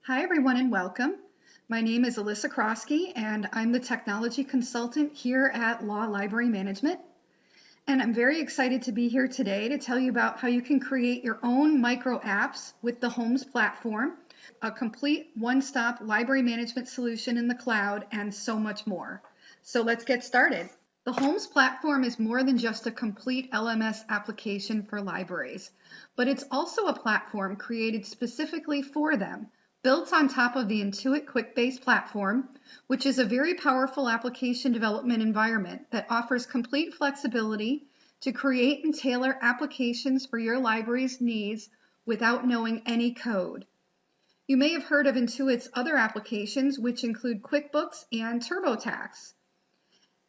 Hi everyone and welcome. My name is Alyssa Krosky and I'm the technology consultant here at Law Library Management. And I'm very excited to be here today to tell you about how you can create your own micro apps with the HOLMES platform, a complete one-stop library management solution in the cloud, and so much more. So let's get started. The HOLMES platform is more than just a complete LMS application for libraries, but it's also a platform created specifically for them, built on top of the Intuit QuickBase platform, which is a very powerful application development environment that offers complete flexibility to create and tailor applications for your library's needs without knowing any code. You may have heard of Intuit's other applications, which include QuickBooks and TurboTax.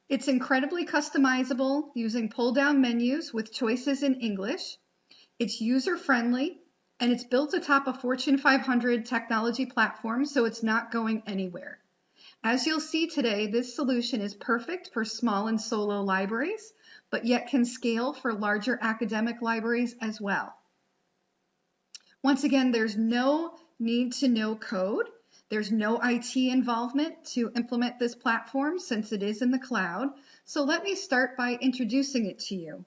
It's incredibly customizable using pull-down menus with choices in English. It's user-friendly, and it's built atop a Fortune 500 technology platform, so it's not going anywhere. As you'll see today, this solution is perfect for small and solo libraries, but yet can scale for larger academic libraries as well. Once again, there's no need to know code. There's no IT involvement to implement this platform since it is in the cloud. So let me start by introducing it to you.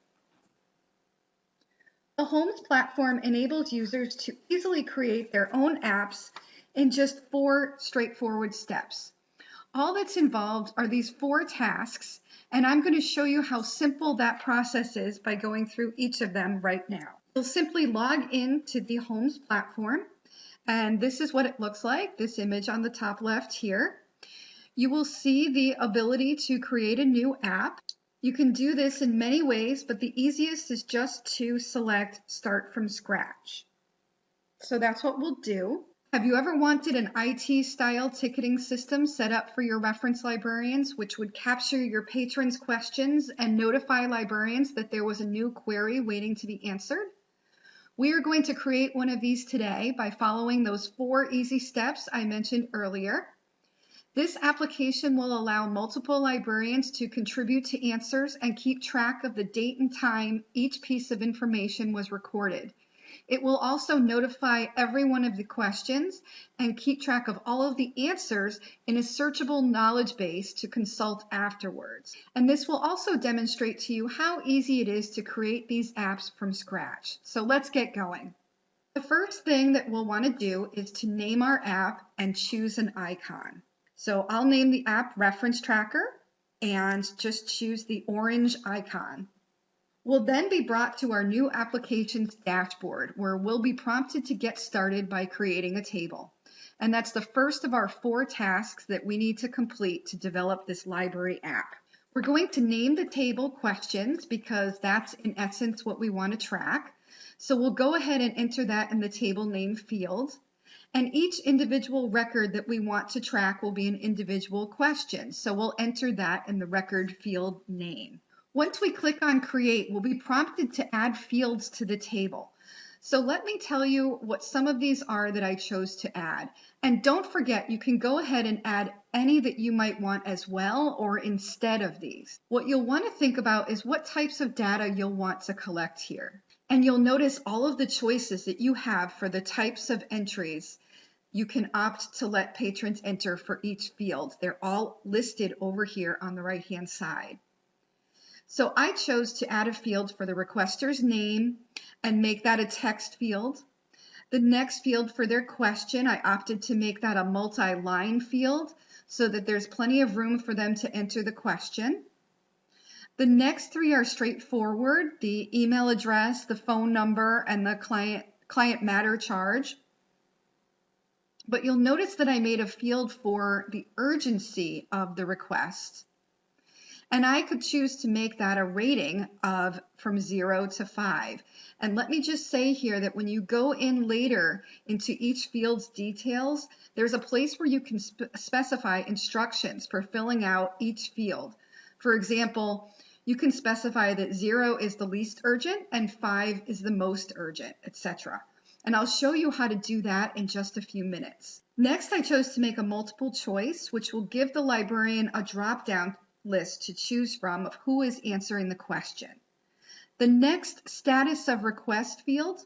The HOLMES platform enables users to easily create their own apps in just 4 straightforward steps. All that's involved are these 4 tasks, and I'm going to show you how simple that process is by going through each of them right now. You'll simply log in to the HOLMES platform, and this is what it looks like, this image on the top left here. You will see the ability to create a new app. You can do this in many ways, but the easiest is just to select Start from Scratch. So that's what we'll do. Have you ever wanted an IT-style ticketing system set up for your reference librarians, which would capture your patrons' questions and notify librarians that there was a new query waiting to be answered? We are going to create one of these today by following those 4 easy steps I mentioned earlier. This application will allow multiple librarians to contribute to answers and keep track of the date and time each piece of information was recorded. It will also notify every one of the questions and keep track of all of the answers in a searchable knowledge base to consult afterwards. And this will also demonstrate to you how easy it is to create these apps from scratch. So let's get going. The first thing that we'll want to do is to name our app and choose an icon. So I'll name the app Reference Tracker and just choose the orange icon. We'll then be brought to our new applications dashboard, where we'll be prompted to get started by creating a table. And that's the first of our 4 tasks that we need to complete to develop this library app. We're going to name the table Questions because that's in essence what we want to track. So we'll go ahead and enter that in the table name field. And each individual record that we want to track will be an individual question. So we'll enter that in the record field name. Once we click on Create, we'll be prompted to add fields to the table. So let me tell you what some of these are that I chose to add. And don't forget, you can go ahead and add any that you might want as well or instead of these. What you'll want to think about is what types of data you'll want to collect here. And you'll notice all of the choices that you have for the types of entries you can opt to let patrons enter for each field. They're all listed over here on the right-hand side. So I chose to add a field for the requester's name and make that a text field. The next field for their question, I opted to make that a multi-line field so that there's plenty of room for them to enter the question. The next 3 are straightforward: the email address, the phone number, and the client matter charge. But you'll notice that I made a field for the urgency of the request. And I could choose to make that a rating of from 0 to 5. And let me just say here that when you go in later into each field's details, there's a place where you can specify instructions for filling out each field. For example, you can specify that 0 is the least urgent and 5 is the most urgent, etc. And I'll show you how to do that in just a few minutes. Next, I chose to make a multiple choice, which will give the librarian a drop-down list to choose from of who is answering the question. The next status of request field,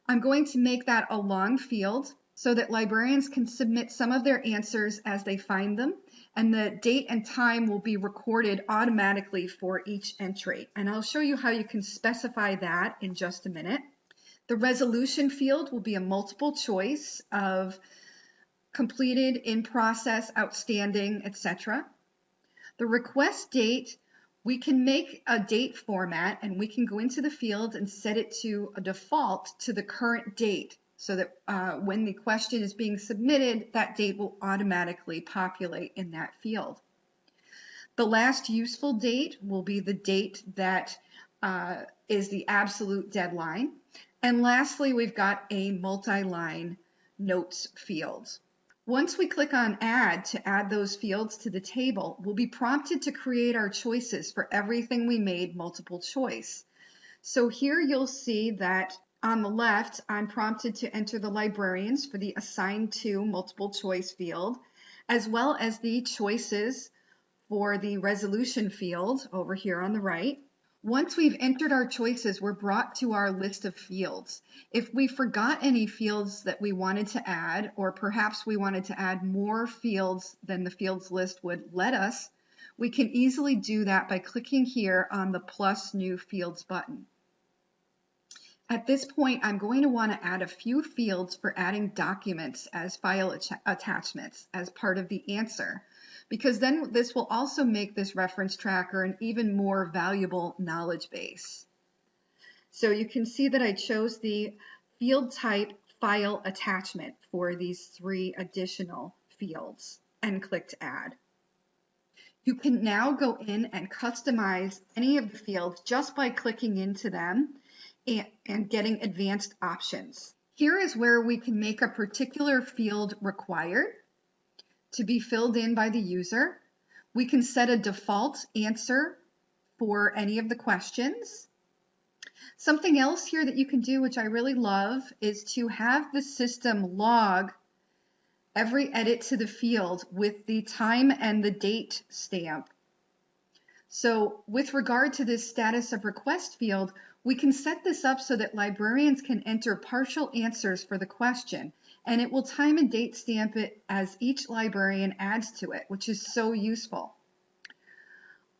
I'm going to make that a long field so that librarians can submit some of their answers as they find them, and the date and time will be recorded automatically for each entry. And I'll show you how you can specify that in just a minute. The resolution field will be a multiple choice of completed, in process, outstanding, etc. The request date, we can make a date format and we can go into the field and set it to a default to the current date so that when the question is being submitted, that date will automatically populate in that field. The last useful date will be the date that is the absolute deadline. And lastly, we've got a multi-line notes field. Once we click on Add to add those fields to the table, we'll be prompted to create our choices for everything we made multiple choice. So here you'll see that on the left, I'm prompted to enter the librarians for the Assigned to multiple choice field, as well as the choices for the resolution field over here on the right. Once we've entered our choices, we're brought to our list of fields. If we forgot any fields that we wanted to add, or perhaps we wanted to add more fields than the fields list would let us, we can easily do that by clicking here on the plus new fields button. At this point, I'm going to want to add a few fields for adding documents as file attachments as part of the answer, because then this will also make this reference tracker an even more valuable knowledge base. So you can see that I chose the field type file attachment for these 3 additional fields and clicked Add. You can now go in and customize any of the fields just by clicking into them and getting advanced options. Here is where we can make a particular field required to be filled in by the user. We can set a default answer for any of the questions. Something else here that you can do, which I really love, is to have the system log every edit to the field with the time and the date stamp. So with regard to this status of request field, we can set this up so that librarians can enter partial answers for the question, and it will time and date stamp it as each librarian adds to it, which is so useful.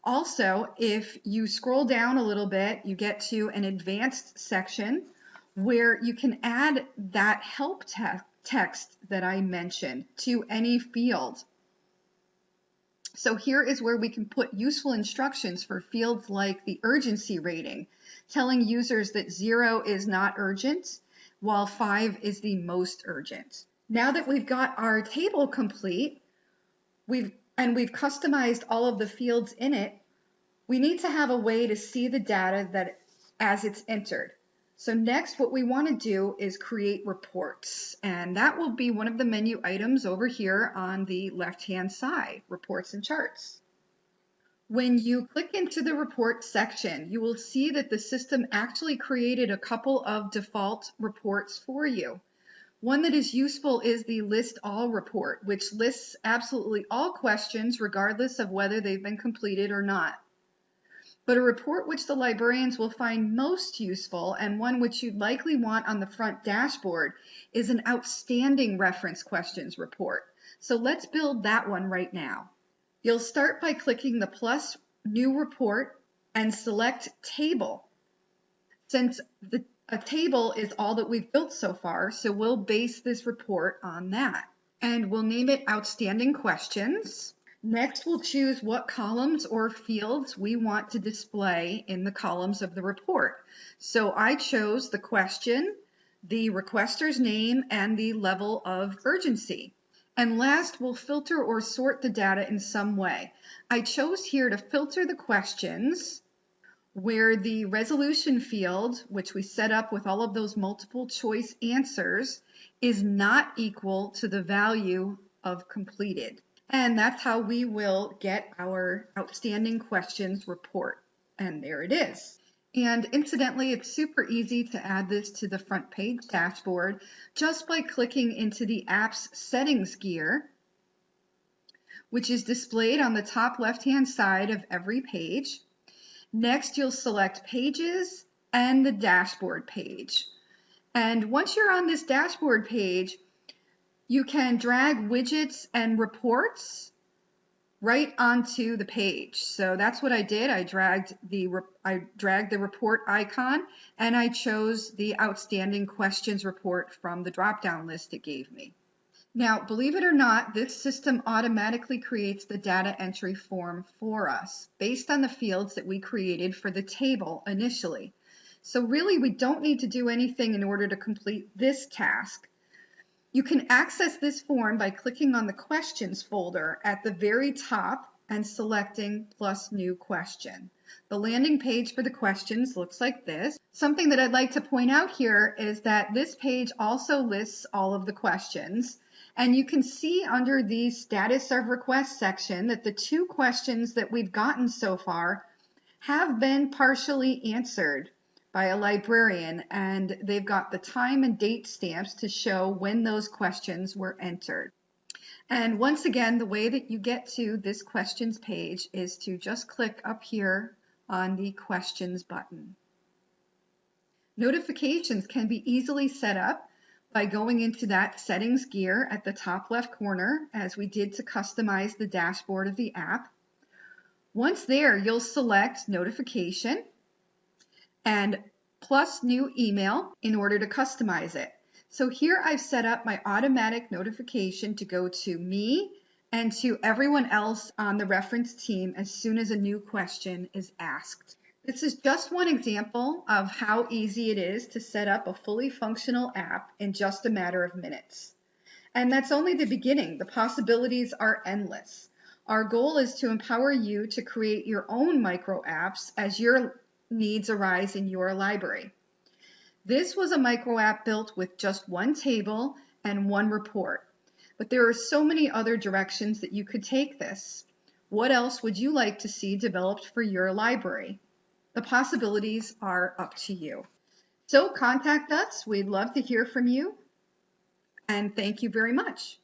Also, if you scroll down a little bit, you get to an advanced section where you can add that help text that I mentioned to any field. So here is where we can put useful instructions for fields like the urgency rating, telling users that 0 is not urgent, while 5 is the most urgent. Now that we've got our table complete, we've customized all of the fields in it, we need to have a way to see the data as it's entered. So next, what we want to do is create reports, and that will be one of the menu items over here on the left-hand side, reports and charts. When you click into the report section, you will see that the system actually created a couple of default reports for you. One that is useful is the List All report, which lists absolutely all questions regardless of whether they've been completed or not. But a report which the librarians will find most useful, and one which you'd likely want on the front dashboard, is an Outstanding Reference Questions report. So let's build that one right now. You'll start by clicking the plus New Report and select Table. Since a table is all that we've built so far, so we'll base this report on that. And we'll name it Outstanding Questions. Next, we'll choose what columns or fields we want to display in the columns of the report. So I chose the question, the requester's name, and the level of urgency. And last, we'll filter or sort the data in some way. I chose here to filter the questions where the resolution field, which we set up with all of those multiple choice answers, is not equal to the value of completed. And that's how we will get our Outstanding Questions report. And there it is. And incidentally, it's super easy to add this to the front page dashboard just by clicking into the Apps Settings gear, which is displayed on the top left-hand side of every page. Next, you'll select Pages and the Dashboard page. And once you're on this dashboard page, You can drag widgets and reports right onto the page. So that's what I did. I dragged the report icon, and I chose the outstanding questions report from the drop-down list it gave me. Now, believe it or not, this system automatically creates the data entry form for us based on the fields that we created for the table initially. So really, we don't need to do anything in order to complete this task. You can access this form by clicking on the questions folder at the very top and selecting plus new question. The landing page for the questions looks like this. Something that I'd like to point out here is that this page also lists all of the questions. And you can see under the status of request section that the 2 questions that we've gotten so far have been partially answered by a librarian, and they've got the time and date stamps to show when those questions were entered. And once again, the way that you get to this questions page is to just click up here on the questions button. Notifications can be easily set up by going into that settings gear at the top left corner, as we did to customize the dashboard of the app. Once there, you'll select notification and plus new email in order to customize it. So here I've set up my automatic notification to go to me and to everyone else on the reference team as soon as a new question is asked. This is just one example of how easy it is to set up a fully functional app in just a matter of minutes. And that's only the beginning. The possibilities are endless. Our goal is to empower you to create your own micro apps as your needs arise in your library. This was a micro app built with just one table and one report, but there are so many other directions that you could take this. What else would you like to see developed for your library? The possibilities are up to you. So contact us. We'd love to hear from you, and thank you very much.